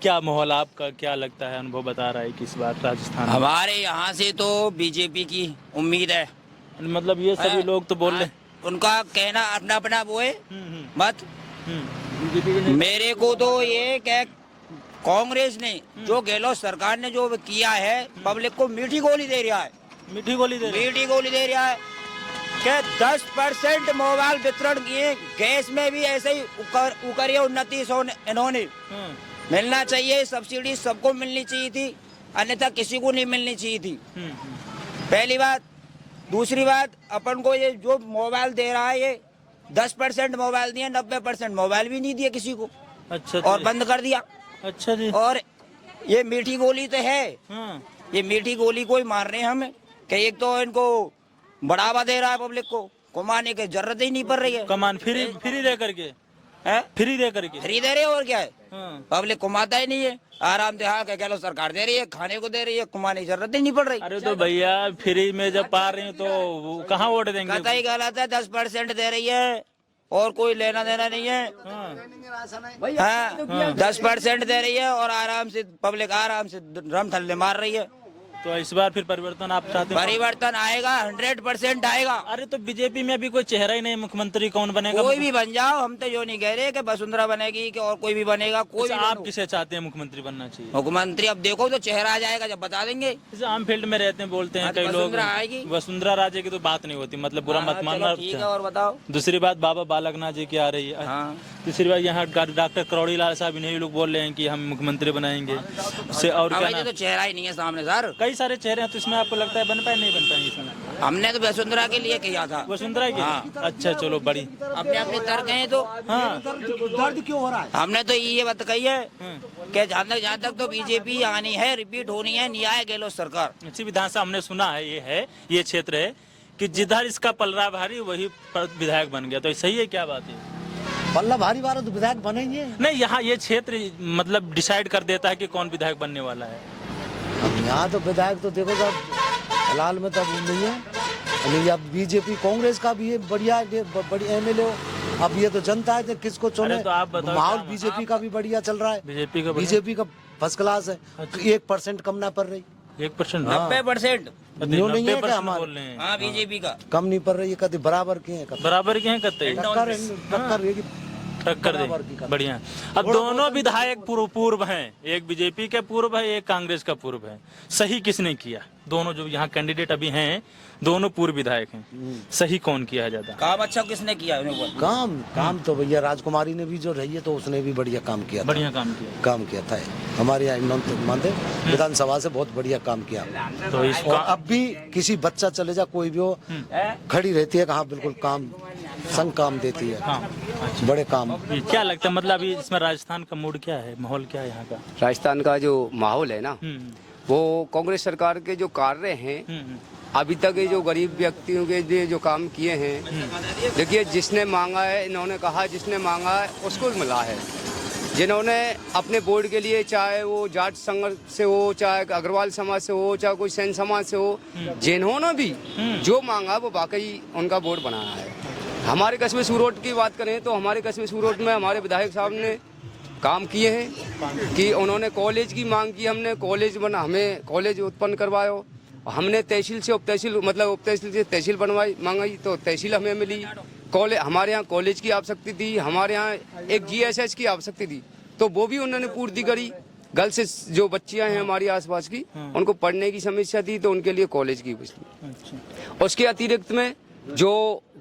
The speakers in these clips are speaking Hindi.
क्या माहौल आपका क्या लगता है, अनुभव बता रहा है कि इस बार राजस्थान में? हमारे यहाँ से तो बीजेपी की उम्मीद है। मतलब ये सभी लोग तो बोल रहे हैं। उनका कहना अपना अपना वो है मत। बीजेपी मेरे को तो ये क्या कांग्रेस ने जो गहलोत सरकार ने जो किया है पब्लिक को मीठी गोली दे रहा है। मीठी गोली दे रहे हैं। मीठी गोली दे रहा है कि 10% मोबाइल वितरण किए। गैस में भी ऐसे ही उकरिए उन्नति इन्होंने मिलना चाहिए। सब्सिडी सबको मिलनी चाहिए थी, अन्यथा किसी को नहीं मिलनी चाहिए थी। पहली बात। दूसरी बात, अपन को ये जो मोबाइल दे रहा है ये 10% मोबाइल दिए, 90% मोबाइल भी नहीं दिया किसी को। अच्छा और बंद कर दिया। अच्छा जी। और ये मीठी गोली तो है। हाँ। ये मीठी गोली को ही मार रहे हैं हमें कि एक तो इनको बढ़ावा दे रहा है पब्लिक को, कमाने की जरूरत ही नहीं पड़ रही है। कमान फ्री दे करके है फ्री दे करके फ्री दे रहे हैं और क्या है। हाँ। पब्लिक कमाता ही नहीं है, आराम से हाँ कह लो सरकार दे रही है, खाने को दे रही है, कमाने की जरूरत ही नहीं पड़ रही। अरे तो भैया फ्री में जब पा रहे हैं तो वो कहाँ वोट देंगे? कतई गलत है। 10% दे रही है और कोई लेना देना नहीं है। हाँ। हाँ 10% दे रही है और आराम से पब्लिक आराम से रम थल्ले मार रही है। तो इस बार फिर परिवर्तन आप चाहते हैं? परिवर्तन आएगा, 100% आएगा। अरे तो बीजेपी में अभी कोई चेहरा ही नहीं, मुख्यमंत्री कौन बनेगा? कोई भी बन जाओ, हम तो यो नहीं कह रहे कि वसुंधरा बनेगी कि और कोई भी बनेगा। कोई अच्छा, भी आप बनो। किसे चाहते हैं मुख्यमंत्री बनना चाहिए? मुख्यमंत्री अब देखो तो चेहरा आ जाएगा जब बता देंगे। जैसे आम फील्ड में रहते हैं, बोलते हैं हाँ, कई लोग वसुंधरा आएगी। वसुंधरा राजे की तो बात नहीं होती, मतलब बुरा मत हाँ, मानना। चलो ठीक है, और बताओ। दूसरी बात, बाबा बालकनाथ जी की आ रही है। हाँ। तीसरी बात, यहाँ डॉक्टर करोड़ी लाल साहब, इन्हीं लोग बोल रहे हैं कि हम मुख्यमंत्री बनाएंगे। उससे और क्या ना, तो चेहरा ही नहीं है सामने सर। कई सारे चेहरे हैं, तो इसमें आपको लगता है बन पाए नहीं बन पाएंगे इसमें? हमने तो वसुंधरा के लिए किया था। वसुंधरा की? हाँ। अच्छा चलो, बड़ी अपने अपने तर्क हैं तो। हाँ। दर्द क्यों हो रहा है? हमने तो ये बात कही है कि जहाँ तक तो बीजेपी आनी है, रिपीट होनी है, न्याय गहलोत सरकार। इसी विधानसभा हमने सुना है, ये क्षेत्र है कि जिधर इसका पलड़ा भारी वही विधायक बन गया, तो सही है क्या बात है? पल्ला भारी वाला तो विधायक बनेंगे। नहीं, यहाँ ये क्षेत्र मतलब डिसाइड कर देता है कि कौन विधायक बनने वाला है। अब यहाँ तो विधायक तो देखो साहब, फिलहाल में तो अब नहीं है। नहीं, अब बीजेपी कांग्रेस का भी ये बढ़िया बड़ी एमएलए हो। अब ये तो जनता है, तो किसको चुने। अरे तो आप बताओ, माहौल बीजेपी का भी बढ़िया चल रहा है। बीजेपी का फर्स्ट क्लास है। 1% कम ना पड़ रही। 1%? 90% नहीं है क्या बोल हमारे? रहे हैं। हाँ बीजेपी का कम नहीं पड़ रही है, कभी बराबर की है। बराबर के हैं कत्ते? टक्कर दे, बढ़िया। अब दोनों विधायक पूर्व हैं, एक बीजेपी के पूर्व है, एक कांग्रेस का पूर्व है। सही किसने किया? दोनों जो यहाँ कैंडिडेट अभी हैं, दोनों पूर्व विधायक हैं। सही कौन किया है ज्यादा? काम अच्छा किसने किया? काम तो भैया राजकुमारी ने भी जो रही है तो उसने भी बढ़िया काम किया। बढ़िया काम किया था। हमारे यहाँ मानते विधानसभा से बहुत बढ़िया काम किया। तो इसको अब भी किसी बच्चा चले जा, कोई भी हो, खड़ी रहती है, कहाँ बिल्कुल काम संग काम देती है। हाँ। अच्छा। बड़े काम। क्या लगता है, मतलब अभी इसमें राजस्थान का मूड क्या है, माहौल क्या है यहाँ का? राजस्थान का जो माहौल है ना, वो कांग्रेस सरकार के जो कार्य हैं अभी तक ये जो गरीब व्यक्तियों के लिए जो काम किए हैं, देखिए जिसने मांगा है, इन्होंने कहा जिसने मांगा है उसको मिला है। जिन्होंने अपने बोर्ड के लिए, चाहे वो जाट संघ से हो, चाहे अग्रवाल समाज से हो, चाहे कोई सैन समाज से हो, जिन्होंने भी जो मांगा वो वाकई उनका बोर्ड बनाया है। हमारे कस्बे सूरोट की बात करें तो हमारे कस्बे सूरोट में हमारे विधायक साहब ने काम किए हैं कि उन्होंने कॉलेज की मांग की, हमने कॉलेज बना, हमें कॉलेज उत्पन्न करवाया। हमने तहसील से उप तहसील, मतलब उप तहसील से तहसील बनवाई, मांगी तो तहसील हमें मिली। कॉलेज, हमारे यहाँ कॉलेज की आवश्यकता थी, हमारे यहाँ एक GSH की आवश्यकता थी, तो वो भी उन्होंने पूर्ति करी। गर्ल्स जो बच्चियां हैं हमारी आसपास की, उनको पढ़ने की समस्या थी तो उनके लिए कॉलेज की। उसके अतिरिक्त में जो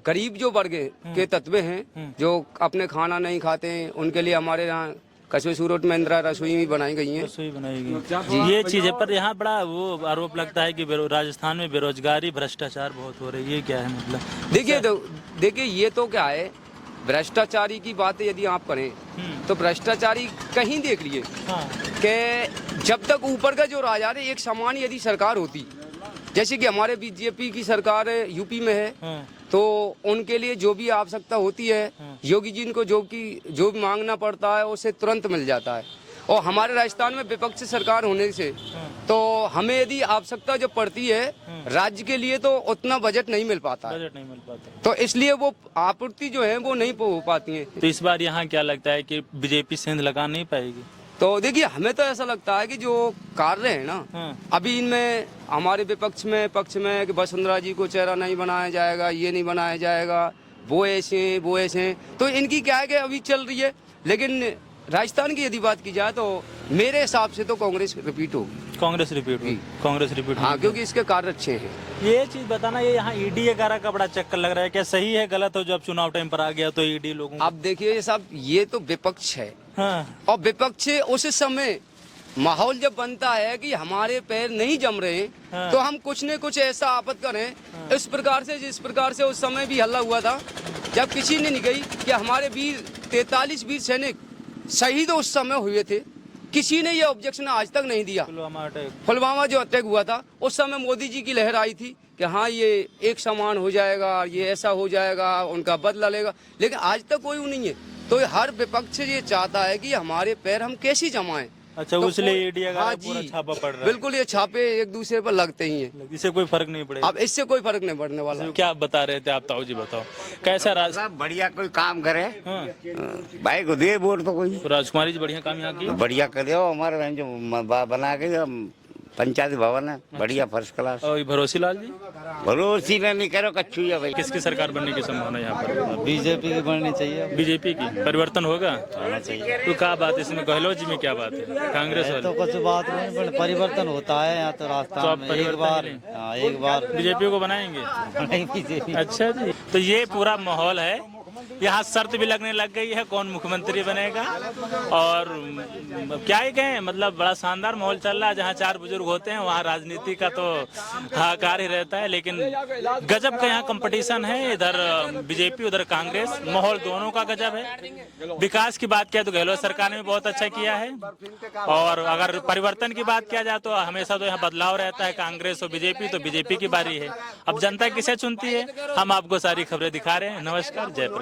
गरीब जो वर्ग के तत्व हैं, जो अपने खाना नहीं खाते हैं, उनके लिए हमारे यहाँ कस्बे सूरत में इंदिरा रसोई भी बनाई गई है। रसोई बनाई गई ये चीज है। पर यहाँ बड़ा वो आरोप लगता है कि राजस्थान में बेरोजगारी, भ्रष्टाचार बहुत हो रही है, ये क्या है मतलब? देखिए ये तो क्या है, भ्रष्टाचारी की बात यदि आप करें तो भ्रष्टाचारी कहीं देख लिए कि जब तक ऊपर का जो राजा है, एक समान यदि सरकार होती, जैसे कि हमारे बीजेपी की सरकार यूपी में है, तो उनके लिए जो भी आवश्यकता होती है, योगी जी को जो भी मांगना पड़ता है उसे तुरंत मिल जाता है। और हमारे राजस्थान में विपक्ष सरकार होने से तो हमें यदि आवश्यकता जो पड़ती है राज्य के लिए, तो उतना बजट नहीं मिल पाता है, तो इसलिए वो आपूर्ति जो है वो नहीं हो पाती है। तो इस बार यहाँ क्या लगता है कि बीजेपी सेंध लगा नहीं पाएगी? तो देखिए हमें तो ऐसा लगता है कि जो कार्य है ना, हाँ। अभी इनमें हमारे विपक्ष में पक्ष में कि वसुंधरा जी को चेहरा नहीं बनाया जाएगा, ये नहीं बनाया जाएगा, वो ऐसे हैं, वो ऐसे हैं, तो इनकी क्या है कि अभी चल रही है। लेकिन राजस्थान की यदि बात की जाए तो मेरे हिसाब से तो कांग्रेस रिपीट होगी। कांग्रेस रिपीट हुई, कांग्रेस रिपीट हाँ, हुई। क्योंकि इसके कार्य अच्छे हैं। ये चीज बताना, ये यहाँ ईडी वगैरह का बड़ा चक्कर लग रहा है, क्या सही है गलत हो? जब चुनाव टाइम पर आ गया तो ईडी लोगों को- अब देखिए ये साहब, ये तो विपक्ष है, हाँ, और विपक्ष उस समय माहौल जब बनता है कि हमारे पैर नहीं जम रहे हैं, हाँ। तो हम कुछ न कुछ ऐसा आपत करें, इस प्रकार से जिस प्रकार से उस समय भी हल्ला हुआ था, जब किसी ने नहीं गई कि हमारे वीर 43 वीर सैनिक शहीद उस समय हुए थे, किसी ने ये ऑब्जेक्शन आज तक नहीं दिया। पुलवामा अटैक, पुलवामा जो अटैक हुआ था उस समय मोदी जी की लहर आई थी कि हाँ ये एक समान हो जाएगा, ये ऐसा हो जाएगा, उनका बदला लेगा, लेकिन आज तक कोई नहीं है। तो हर विपक्ष ये चाहता है कि हमारे पैर हम कैसे जमाएं। अच्छा, तो उसलिए कोई- ईडी हाँ पूरा जी, छापा पड़ रहा है। बिल्कुल, ये छापे एक दूसरे पर लगते ही हैं। इससे कोई फर्क नहीं पड़ेगा। अब इससे कोई फर्क नहीं पड़ने वाला। क्या बता रहे थे आप? ताऊ जी बताओ, कैसा राज साहब बढ़िया कोई काम करे, हाँ, भाई को दे वोट तो कोई राजकुमारी जी बढ़िया काम यहाँ की। बढ़िया करे हो। हमारे बहन जो बना के पंचायत भवन है, बढ़िया फर्स्ट क्लास। और भरोसी लाल जी, भरोसी नहीं करो, कच्छू है भाई। किसकी सरकार बनने की संभावना है यहाँ पर? बीजेपी की बननी चाहिए। बीजेपी की परिवर्तन होगा होना चाहिए। तो क्या बात है इसमें? गहलोत जी में क्या बात है? कांग्रेस तो वाले कुछ बात नहीं, पर परिवर्तन होता है यहाँ तो तो आप राजस्थान में। एक परिवर्तन बार, के लिए? हाँ, एक बार बीजेपी को बनाएंगे? नहीं बीजेपी। अच्छा जी, तो ये पूरा माहौल है। यहाँ शर्त भी लगने लग गई है कौन मुख्यमंत्री बनेगा, और क्या ही कहें, मतलब बड़ा शानदार माहौल चल रहा है। जहाँ चार बुजुर्ग होते हैं वहाँ राजनीति का तो हाहाकार ही रहता है, लेकिन गजब का यहाँ कंपटीशन है। इधर बीजेपी, उधर कांग्रेस, माहौल दोनों का गजब है। विकास की बात किया तो गहलोत सरकार ने बहुत अच्छा किया है, और अगर परिवर्तन की बात किया जाए तो हमेशा तो यहाँ बदलाव रहता है, कांग्रेस और बीजेपी, तो बीजेपी की बारी है। अब जनता किसे चुनती है, हम आपको सारी खबरें दिखा रहे हैं। नमस्कार, जय प्रकाश।